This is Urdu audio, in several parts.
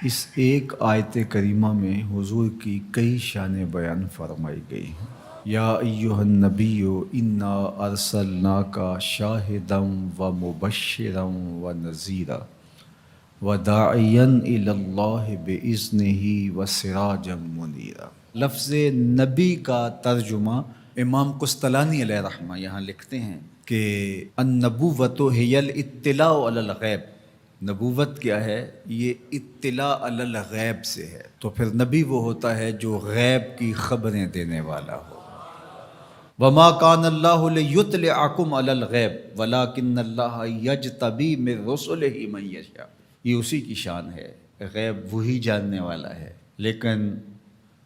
اس ایک آیت کریمہ میں حضور کی کئی شانیں بیان فرمائی گئی ہیں۔ یا ایہا النبی انا ارسلناک شاہدا و مبشرا و نذیرا وداعیا الی اللہ باذنہ و سراجا منیرا۔ لفظ نبی کا ترجمہ امام قسطلانی علیہ رحمہ یہاں لکھتے ہیں کہ النبوۃ ہی الاطلاع علی الغیب۔ نبوت کیا ہے؟ یہ اطلاع علی الغیب سے ہے، تو پھر نبی وہ ہوتا ہے جو غیب کی خبریں دینے والا ہو۔ وما کان اللہ لیطلعکم علی الغیب ولکن اللہ یجتبی من رسلہ من یشاء۔ یہ اسی کی شان ہے، غیب وہی جاننے والا ہے، لیکن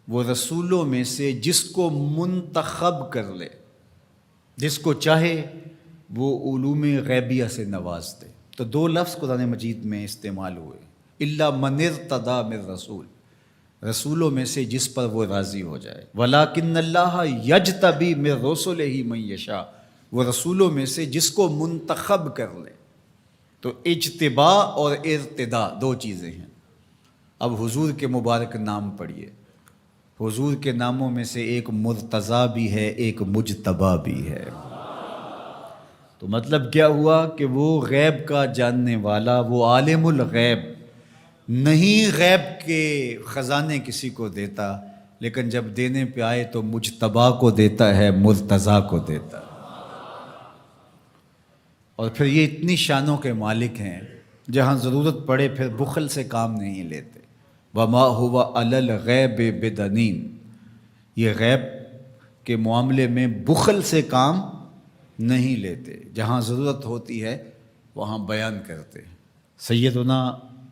وہ رسولوں میں سے جس کو منتخب کر لے، جس کو چاہے وہ علوم غیبیہ سے نواز دے۔ تو دو لفظ قرآن مجید میں استعمال ہوئے، الا من ارتضی من رسول، رسولوں میں سے جس پر وہ راضی ہو جائے، ولیکن اللہ یجتبی من رسلہ من یشاء، وہ رسولوں میں سے جس کو منتخب کر لے۔ تو اجتباء اور ارتداء دو چیزیں ہیں۔ اب حضور کے مبارک نام پڑھیے، حضور کے ناموں میں سے ایک مرتضیٰ بھی ہے، ایک مجتبیٰ بھی ہے۔ تو مطلب کیا ہوا کہ وہ غیب کا جاننے والا، وہ عالم الغیب نہیں، غیب کے خزانے کسی کو دیتا، لیکن جب دینے پہ آئے تو مجتبیٰ کو دیتا ہے، مرتضیٰ کو دیتا ہے۔ اور پھر یہ اتنی شانوں کے مالک ہیں، جہاں ضرورت پڑے پھر بخل سے کام نہیں لیتے۔ وما ہوا علی الغیب بدنین، یہ غیب کے معاملے میں بخل سے کام نہیں لیتے، جہاں ضرورت ہوتی ہے وہاں بیان کرتے ہیں۔ سیدنا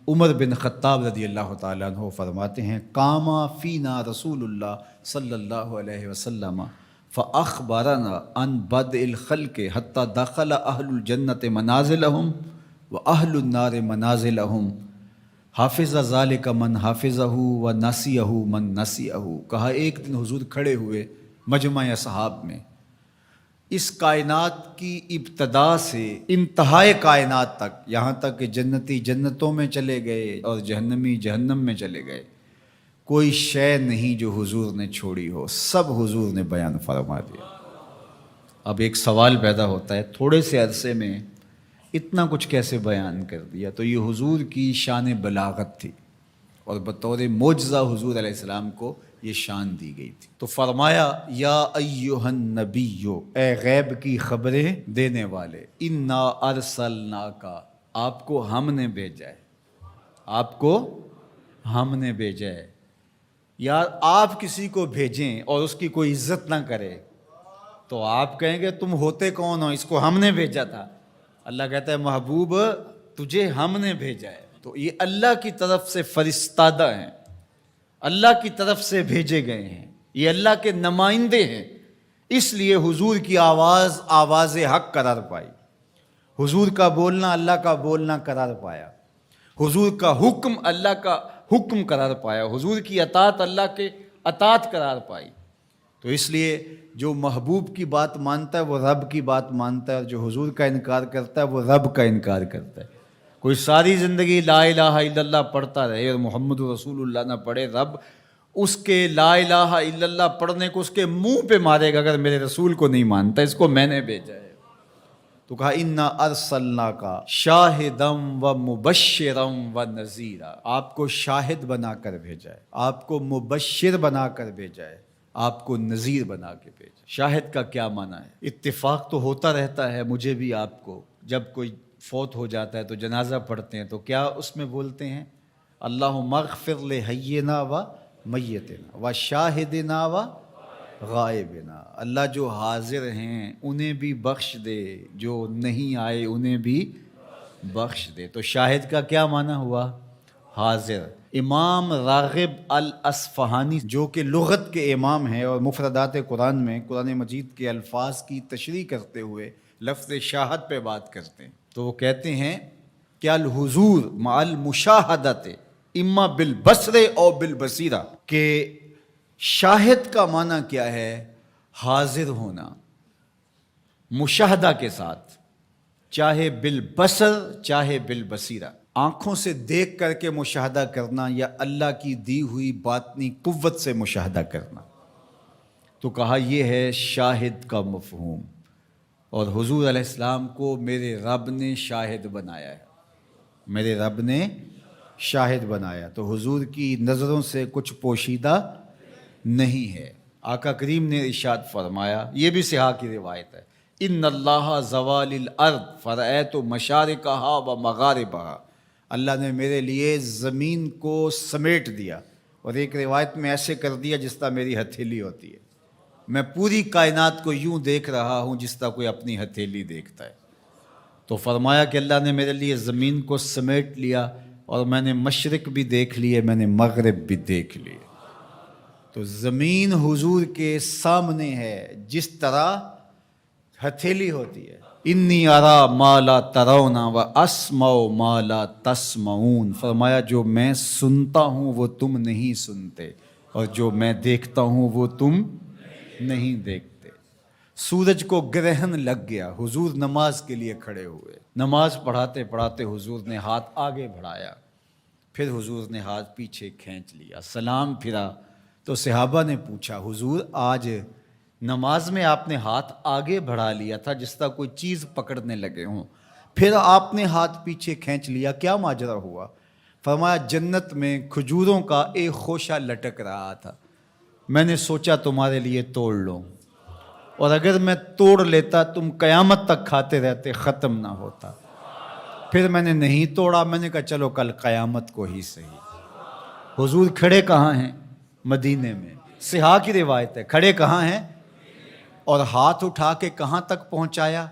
عمر بن خطاب رضی اللہ تعالیٰ عنہ فرماتے ہیں، قام فینا رسول اللہ صلی اللہ علیہ وسلم فاخبرنا عن بدء الخلق حتی دخل اہل الجنت منازلہم و اہل النار منازلہم، حافظ ذالک من حافظہ و نسیہ من نسیہ۔ کہا ایک دن حضور کھڑے ہوئے مجمع اصحاب میں، اس کائنات کی ابتدا سے انتہائے کائنات تک، یہاں تک کہ جنتی جنتوں میں چلے گئے اور جہنمی جہنم میں چلے گئے، کوئی شے نہیں جو حضور نے چھوڑی ہو، سب حضور نے بیان فرما دیا۔ اب ایک سوال پیدا ہوتا ہے، تھوڑے سے عرصے میں اتنا کچھ کیسے بیان کر دیا؟ تو یہ حضور کی شان بلاغت تھی، اور بطور معجزہ حضور علیہ السلام کو یہ شان دی گئی تھی۔ تو فرمایا، یا ایہا النبی، اے غیب کی خبریں دینے والے، انا ارسلناک، آپ کو ہم نے بھیجا ہے، آپ کو ہم نے بھیجا ہے۔ یار آپ کسی کو بھیجیں اور اس کی کوئی عزت نہ کرے تو آپ کہیں گے تم ہوتے کون ہو، اس کو ہم نے بھیجا تھا۔ اللہ کہتا ہے محبوب تجھے ہم نے بھیجا ہے۔ تو یہ اللہ کی طرف سے فرستادہ ہیں، اللہ کی طرف سے بھیجے گئے ہیں، یہ اللہ کے نمائندے ہیں، اس لیے حضور کی آواز آواز حق قرار پائی، حضور کا بولنا اللہ کا بولنا قرار پایا، حضور کا حکم اللہ کا حکم قرار پایا، حضور کی اطاعت اللہ کے اطاعت قرار پائی۔ تو اس لیے جو محبوب کی بات مانتا ہے وہ رب کی بات مانتا ہے، اور جو حضور کا انکار کرتا ہے وہ رب کا انکار کرتا ہے۔ کوئی ساری زندگی لا الہ الا اللہ پڑھتا رہے اور محمد رسول اللہ نہ پڑھے، رب اس کے لا الہ الا اللہ پڑھنے کو اس کے منہ پہ مارے گا اگر میرے رسول کو نہیں مانتا، اس کو میں نے بھیجا ہے۔ تو کہا انا ارسلناک شاہدا و مبشرا و نذیرا، آپ کو شاہد بنا کر بھیجا ہے، آپ کو مبشر بنا کر بھیجا ہے، آپ کو نذیر بنا کے بھیجا۔ شاہد کا کیا معنی ہے؟ اتفاق تو ہوتا رہتا ہے مجھے بھی آپ کو، جب کوئی فوت ہو جاتا ہے تو جنازہ پڑھتے ہیں تو کیا اس میں بولتے ہیں؟ اللہم اغفر لحینا و میتنا و شاہدنا و غائبنا، اللہ جو حاضر ہیں انہیں بھی بخش دے، جو نہیں آئے انہیں بھی بخش دے۔ تو شاہد کا کیا معنی ہوا؟ حاضر۔ امام راغب الاصفہانی جو کہ لغت کے امام ہیں اور مفردات قرآن میں قرآن مجید کے الفاظ کی تشریح کرتے ہوئے لفظ شاہد پہ بات کرتے ہیں، تو وہ کہتے ہیں کہ الحضور مع المشاہدت اما بالبصر او بالبصیرہ، کہ شاہد کا معنی کیا ہے؟ حاضر ہونا مشاہدہ کے ساتھ، چاہے بالبصر چاہے بالبصیرہ۔ آنکھوں سے دیکھ کر کے مشاہدہ کرنا یا اللہ کی دی ہوئی باطنی قوت سے مشاہدہ کرنا. تو کہا یہ ہے شاہد کا مفہوم. اور حضور علیہ السلام کو میرے رب نے شاہد بنایا ہے، میرے رب نے شاہد بنایا. تو حضور کی نظروں سے کچھ پوشیدہ نہیں ہے. آقا کریم نے ارشاد فرمایا، یہ بھی صحاح کی روایت ہے، ان اللہ زوال الارض فرأیت مشارقہا و مغاربہا. اللہ نے میرے لیے زمین کو سمیٹ دیا، اور ایک روایت میں ایسے کر دیا جس طرح میری ہتھیلی ہوتی ہے. میں پوری کائنات کو یوں دیکھ رہا ہوں جس طرح کوئی اپنی ہتھیلی دیکھتا ہے. تو فرمایا کہ اللہ نے میرے لیے زمین کو سمیٹ لیا، اور میں نے مشرق بھی دیکھ لیے، میں نے مغرب بھی دیکھ لیے. تو زمین حضور کے سامنے ہے جس طرح ہتھیلی ہوتی ہے. انی ارا ما لا ترون و اسمع ما لا تسمعون. فرمایا جو میں سنتا ہوں وہ تم نہیں سنتے، اور جو میں دیکھتا ہوں وہ تم نہیں دیکھتے. سورج کو گرہن لگ گیا، حضور نماز کے لیے کھڑے ہوئے. نماز پڑھاتے پڑھاتے حضور نے ہاتھ آگے بڑھایا، پھر حضور نے ہاتھ پیچھے کھینچ لیا، سلام پھرا. تو صحابہ نے پوچھا حضور آج نماز میں آپ نے ہاتھ آگے بڑھا لیا تھا جس طرح کوئی چیز پکڑنے لگے ہوں، پھر آپ نے ہاتھ پیچھے کھینچ لیا، کیا ماجرا ہوا؟ فرمایا جنت میں کھجوروں کا ایک خوشہ لٹک رہا تھا، میں نے سوچا تمہارے لیے توڑ لوں، اور اگر میں توڑ لیتا تم قیامت تک کھاتے رہتے، ختم نہ ہوتا. پھر میں نے نہیں توڑا، میں نے کہا چلو کل قیامت کو ہی صحیح. حضور کھڑے کہاں ہیں؟ مدینے میں. صحاح کی روایت ہے کھڑے کہاں ہیں، اور ہاتھ اٹھا کے کہاں تک پہنچایا؟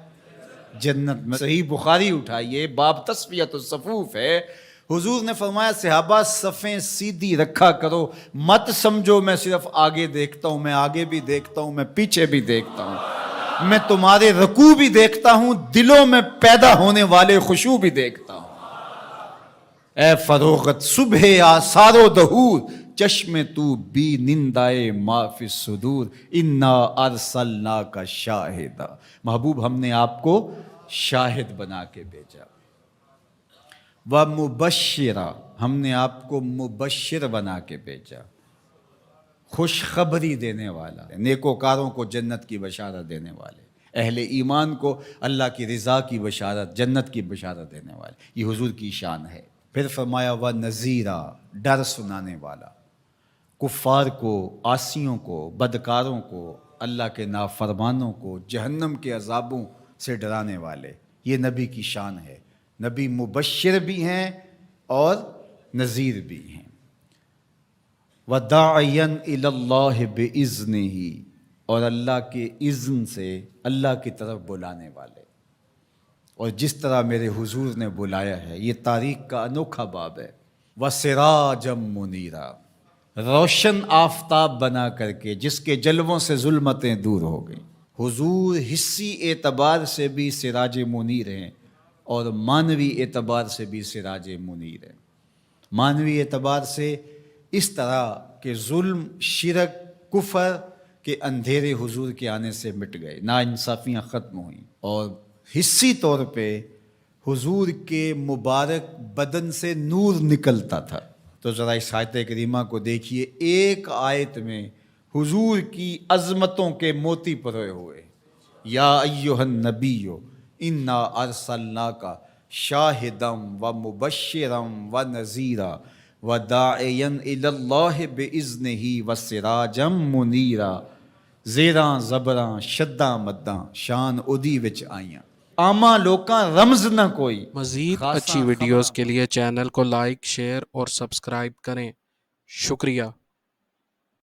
جنت میں. صحیح بخاری اٹھائیے، باب تصفیۃ الصفوف ہے. حضور نے فرمایا صحابہ صفیں سیدھی رکھا کرو، مت سمجھو میں صرف آگے دیکھتا ہوں، میں آگے بھی دیکھتا ہوں، میں پیچھے بھی دیکھتا ہوں، میں تمہارے رکوع بھی دیکھتا ہوں، دلوں میں پیدا ہونے والے خشوع بھی دیکھتا ہوں. اے فروغت صبح آثار و دہور، چشم تو بی نندائے ما فی الصدور، انا ارسلناک شاہدا. محبوب ہم نے آپ کو شاہد بنا کے بھیجا. ومبشرا، ہم نے آپ کو مبشر بنا کے بھیجا، خوشخبری دینے والا، نیکوکاروں کو جنت کی بشارت دینے والے، اہل ایمان کو اللہ کی رضا کی بشارت، جنت کی بشارت دینے والے. یہ حضور کی شان ہے. پھر فرمایا وَنَذِيرًا، ڈر سنانے والا، کفار کو، عاصیوں کو، بدکاروں کو، اللہ کے نافرمانوں کو جہنم کے عذابوں سے ڈرانے والے. یہ نبی کی شان ہے. نبی مبشر بھی ہیں اور نذیر بھی ہیں. وَدَاعِيًا إِلَى اللَّهِ بِإِذْنِهِ، اور اللہ کے اذن سے اللہ کی طرف بلانے والے. اور جس طرح میرے حضور نے بلایا ہے، یہ تاریخ کا انوکھا باب ہے. وَسِرَاجًا مُنِيرًا، روشن آفتاب بنا کر کے جس کے جلووں سے ظلمتیں دور ہو گئیں. حضور حصی اعتبار سے بھی سراج منیر ہیں، اور معنوی اعتبار سے بھی سراج منیر ہیں. معنوی اعتبار سے اس طرح کہ ظلم، شرک، کفر کے اندھیرے حضور کے آنے سے مٹ گئے، ناانصافیاں ختم ہوئیں. اور حصی طور پہ حضور کے مبارک بدن سے نور نکلتا تھا. تو ذرا اس آیت کریمہ کو دیکھیے، ایک آیت میں حضور کی عظمتوں کے موتی پروئے ہوئے. یا ایھا النبی انا ارسلناک شاہدا و مبشرا و نذیرا وداعیا الی اللہ باذنہ وسراجا منیرا. زیراں زبراں شداں مداں شان ادی وچ آئیاں، عامہ لوکاں رمز نہ کوئی. مزید اچھی ویڈیوز کے لیے چینل کو لائک، شیئر اور سبسکرائب کریں. شکریہ.